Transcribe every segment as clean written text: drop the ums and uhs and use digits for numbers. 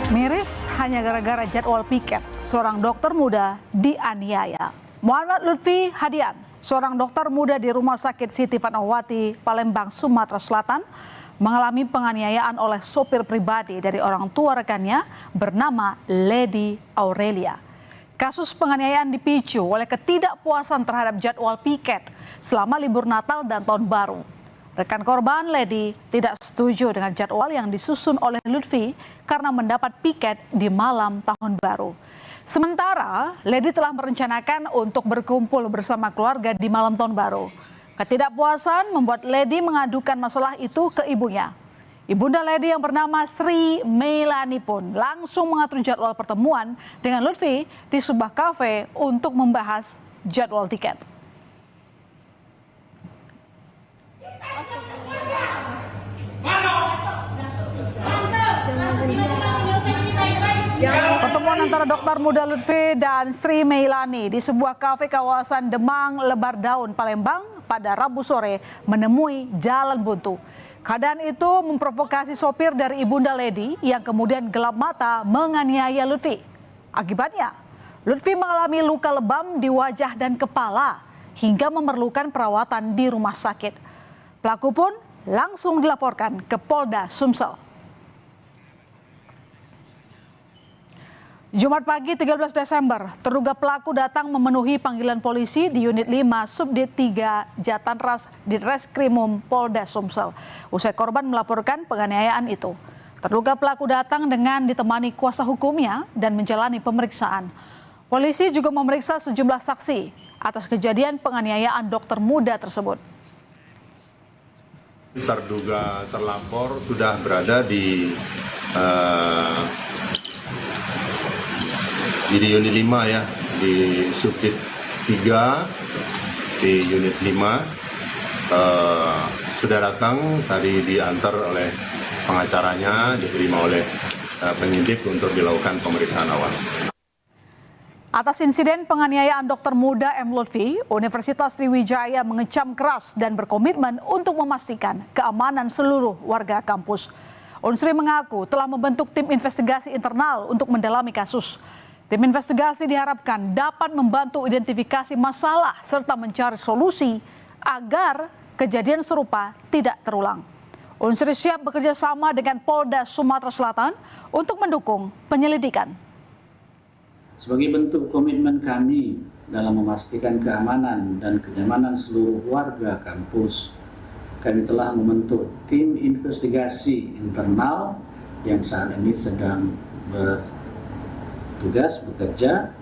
Miris hanya gara-gara jadwal piket, seorang dokter muda dianiaya. Muhammad Lutfi Hadian, seorang dokter muda di Rumah Sakit Siti Fatmawati, Palembang, Sumatera Selatan, mengalami penganiayaan oleh sopir pribadi dari orang tua rekannya bernama Lady Aurelia. Kasus penganiayaan dipicu oleh ketidakpuasan terhadap jadwal piket selama libur Natal dan Tahun Baru. Rekan korban Lady tidak setuju dengan jadwal yang disusun oleh Lutfi karena mendapat piket di malam Tahun Baru. Sementara Lady telah merencanakan untuk berkumpul bersama keluarga di malam Tahun Baru. Ketidakpuasan membuat Lady mengadukan masalah itu ke ibunya. Ibunda Lady yang bernama Sri Meilani pun langsung mengatur jadwal pertemuan dengan Lutfi di sebuah kafe untuk membahas jadwal tiket. Pertemuan antara dokter muda Lutfi dan Sri Meilani di sebuah kafe kawasan Demang Lebar Daun, Palembang pada Rabu sore menemui jalan buntu. Keadaan itu memprovokasi sopir dari ibunda Lady yang kemudian gelap mata menganiaya Lutfi. Akibatnya, Lutfi mengalami luka lebam di wajah dan kepala hingga memerlukan perawatan di rumah sakit. Pelaku pun langsung dilaporkan ke Polda Sumsel. Jumat pagi 13 Desember, terduga pelaku datang memenuhi panggilan polisi di Unit 5 Subdit 3 Jatanras di Reskrimum Polda Sumsel. Usai korban melaporkan penganiayaan itu, terduga pelaku datang dengan ditemani kuasa hukumnya dan menjalani pemeriksaan. Polisi juga memeriksa sejumlah saksi atas kejadian penganiayaan dokter muda tersebut. Terduga terlapor sudah berada di unit 5 ya, di subdit 3 di unit 5 sudah datang, tadi diantar oleh pengacaranya, diterima oleh penyidik untuk dilakukan pemeriksaan awal. Atas insiden penganiayaan dokter muda M. Lutfi, Universitas Sriwijaya mengecam keras dan berkomitmen untuk memastikan keamanan seluruh warga kampus. Unsri mengaku telah membentuk tim investigasi internal untuk mendalami kasus. Tim investigasi diharapkan dapat membantu identifikasi masalah serta mencari solusi agar kejadian serupa tidak terulang. Unsri siap bekerja sama dengan Polda Sumatera Selatan untuk mendukung penyelidikan. Sebagai bentuk komitmen kami dalam memastikan keamanan dan kenyamanan seluruh warga kampus, kami telah membentuk tim investigasi internal yang saat ini sedang bertugas bekerja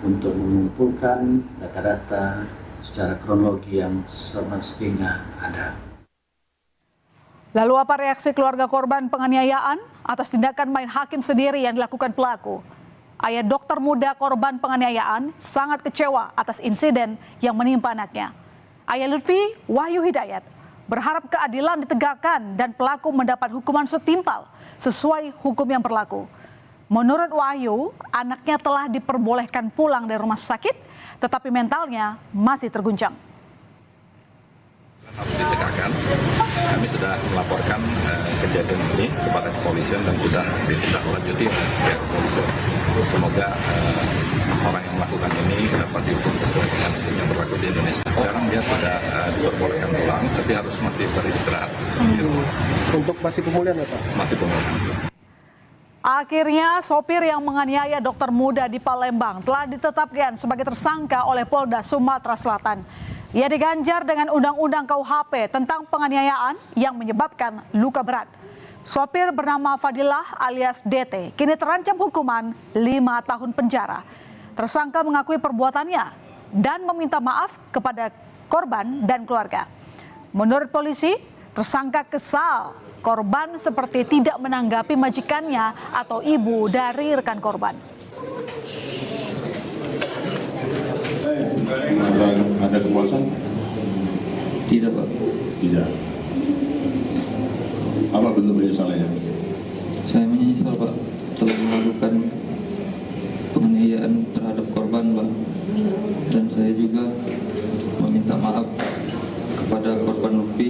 untuk mengumpulkan data-data secara kronologi yang semestinya ada. Lalu apa reaksi keluarga korban penganiayaan atas tindakan main hakim sendiri yang dilakukan pelaku? Ayah dokter muda korban penganiayaan sangat kecewa atas insiden yang menimpa anaknya. Ayah Lutfi, Wahyu Hidayat, berharap keadilan ditegakkan dan pelaku mendapat hukuman setimpal sesuai hukum yang berlaku. Menurut Wahyu, anaknya telah diperbolehkan pulang dari rumah sakit, tetapi mentalnya masih terguncang. Harus ditegakkan. Kami sudah melaporkan kejadian ini kepada kepolisian dan sudah ditindaklanjuti oleh pihak kepolisian. Semoga orang yang melakukan ini dapat dihukum sesuai dengan hukum yang berlaku di Indonesia. Sekarang dia sudah diperbolehkan pulang, tapi harus masih beristirahat. Untuk masih pemulihan ya Pak? Masih pemulihan. Akhirnya sopir yang menganiaya dokter muda di Palembang telah ditetapkan sebagai tersangka oleh Polda Sumatera Selatan. Ia diganjar dengan Undang-Undang KUHP tentang penganiayaan yang menyebabkan luka berat. Sopir bernama Fadilah alias DT kini terancam hukuman 5 tahun penjara. Tersangka mengakui perbuatannya dan meminta maaf kepada korban dan keluarga. Menurut polisi, tersangka kesal korban seperti tidak menanggapi majikannya atau ibu dari rekan korban. Ada kepuasan? Tidak Pak. Tidak. Apa bentuk penyesalannya? Saya menyesal Pak telah melakukan penganiayaan terhadap korban Pak. Dan saya juga meminta maaf kepada korban Lutfi.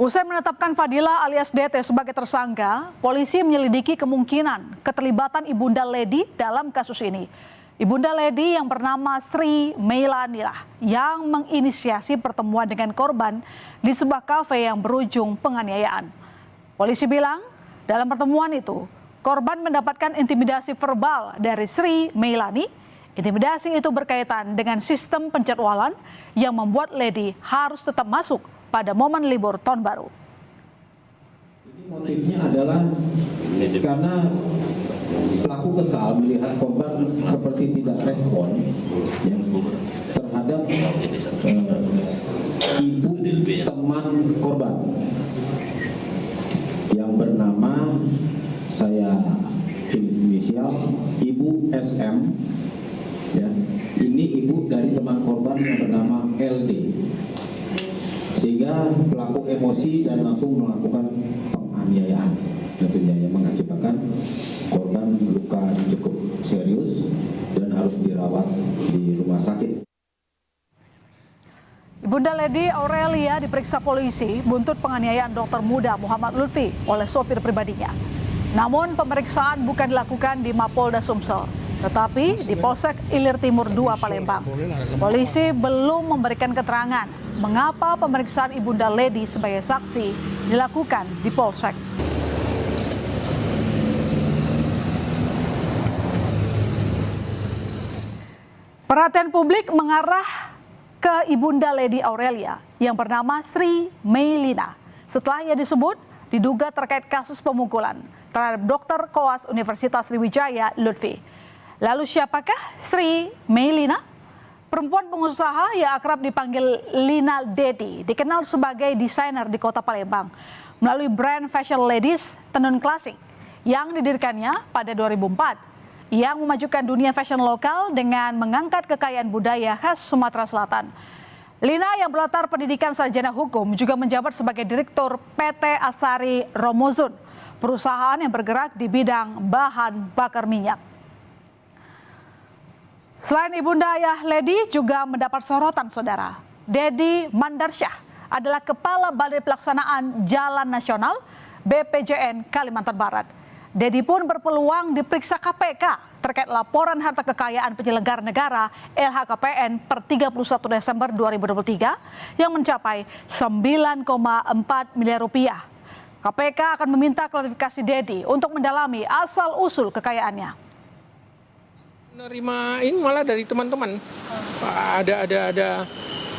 Usai menetapkan Fadila alias DT sebagai tersangka, polisi menyelidiki kemungkinan keterlibatan Ibunda Ledi dalam kasus ini. Ibunda Ledi yang bernama Sri Meilani yang menginisiasi pertemuan dengan korban di sebuah kafe yang berujung penganiayaan. Polisi bilang dalam pertemuan itu korban mendapatkan intimidasi verbal dari Sri Meilani. Intimidasi itu berkaitan dengan sistem penjadwalan yang membuat Ledi harus tetap masuk pada momen libur tahun baru. Motifnya adalah karena pelaku kesal melihat korban seperti tidak respon ya, terhadap ibu teman korban yang bernama, saya inisial Ibu SM ya. Ini ibu dari teman korban yang bernama LD, sehingga pelaku emosi dan langsung melakukan penganiayaan, tentunya yang mengakibatkan korban luka cukup serius dan harus dirawat di rumah sakit. Ibunda Ledi Aurelia diperiksa polisi buntut penganiayaan dokter muda Muhammad Lutfi oleh sopir pribadinya. Namun pemeriksaan bukan dilakukan di Mapolda Sumsel, tetapi di Polsek Ilir Timur 2 Palembang. Polisi belum memberikan keterangan mengapa pemeriksaan Ibunda Ledi sebagai saksi dilakukan di Polsek. Perhatian publik mengarah ke Ibunda Ledi Aurelia yang bernama Sri Meilina setelah ia disebut diduga terkait kasus pemukulan terhadap dokter koas Universitas Sriwijaya Lutfi. Lalu siapakah Sri Meilina? Perempuan pengusaha yang akrab dipanggil Lina Dedi, dikenal sebagai desainer di kota Palembang melalui brand fashion ladies Tenun Klasik yang didirikannya pada 2004 yang memajukan dunia fashion lokal dengan mengangkat kekayaan budaya khas Sumatera Selatan. Lina yang berlatar pendidikan sarjana hukum juga menjabat sebagai direktur PT Asari Romozun, perusahaan yang bergerak di bidang bahan bakar minyak. Selain Ibunda Ayah Ledi juga mendapat sorotan saudara. Dedi Mandarsyah adalah Kepala Balai Pelaksanaan Jalan Nasional BPJN Kalimantan Barat. Dedi pun berpeluang diperiksa KPK terkait laporan harta kekayaan penyelenggara negara LHKPN per 31 Desember 2023 yang mencapai 9,4 miliar rupiah. KPK akan meminta klarifikasi Dedi untuk mendalami asal-usul kekayaannya. Menerima ini malah dari teman-teman, ada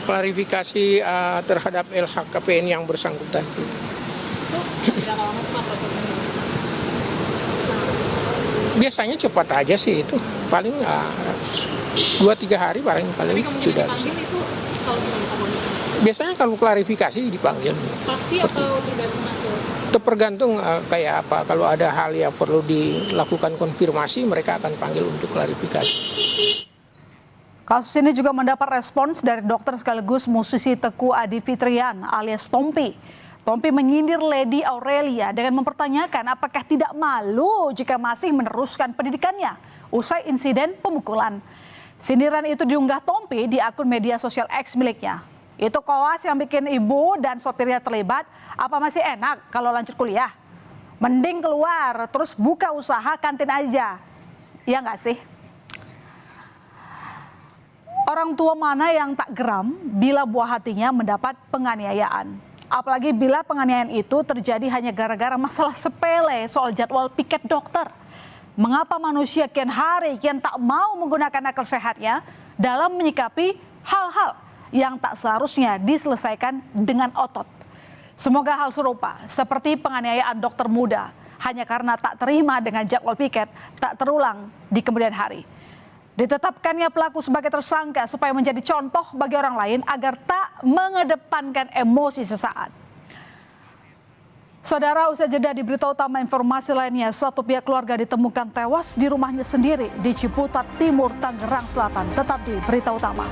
klarifikasi terhadap LHKPN yang bersangkutan. Itu berapa lama sih Pak prosesnya? Biasanya cepat aja sih itu, paling 2-3 hari paling sudah bisa. Itu kalau gimana Pak polisi? Biasanya kalau klarifikasi dipanggil. Pasti atau tergantung hasil? Tergantung kayak apa. Kalau ada hal yang perlu dilakukan konfirmasi, mereka akan panggil untuk klarifikasi. Kasus ini juga mendapat respons dari dokter sekaligus musisi Teguh Adi Fitrian alias Tompi. Tompi menyindir Ledi Aurelia dengan mempertanyakan apakah tidak malu jika masih meneruskan pendidikannya usai insiden pemukulan. Sindiran itu diunggah Tompi di akun media sosial X miliknya. Itu koas yang bikin ibu dan sopirnya terlibat, apa masih enak kalau lanjut kuliah? Mending keluar terus buka usaha kantin aja. Iya nggak sih? Orang tua mana yang tak geram bila buah hatinya mendapat penganiayaan? Apalagi bila penganiayaan itu terjadi hanya gara-gara masalah sepele soal jadwal piket dokter. Mengapa manusia kian hari kian tak mau menggunakan akal sehatnya dalam menyikapi hal-hal yang tak seharusnya diselesaikan dengan otot? Semoga hal serupa seperti penganiayaan dokter muda hanya karena tak terima dengan jadwal piket tak terulang di kemudian hari. Ditetapkannya pelaku sebagai tersangka supaya menjadi contoh bagi orang lain agar tak mengedepankan emosi sesaat. Saudara, usai jeda di berita utama informasi lainnya, satu pihak keluarga ditemukan tewas di rumahnya sendiri di Ciputat Timur, Tangerang Selatan. Tetap di berita utama.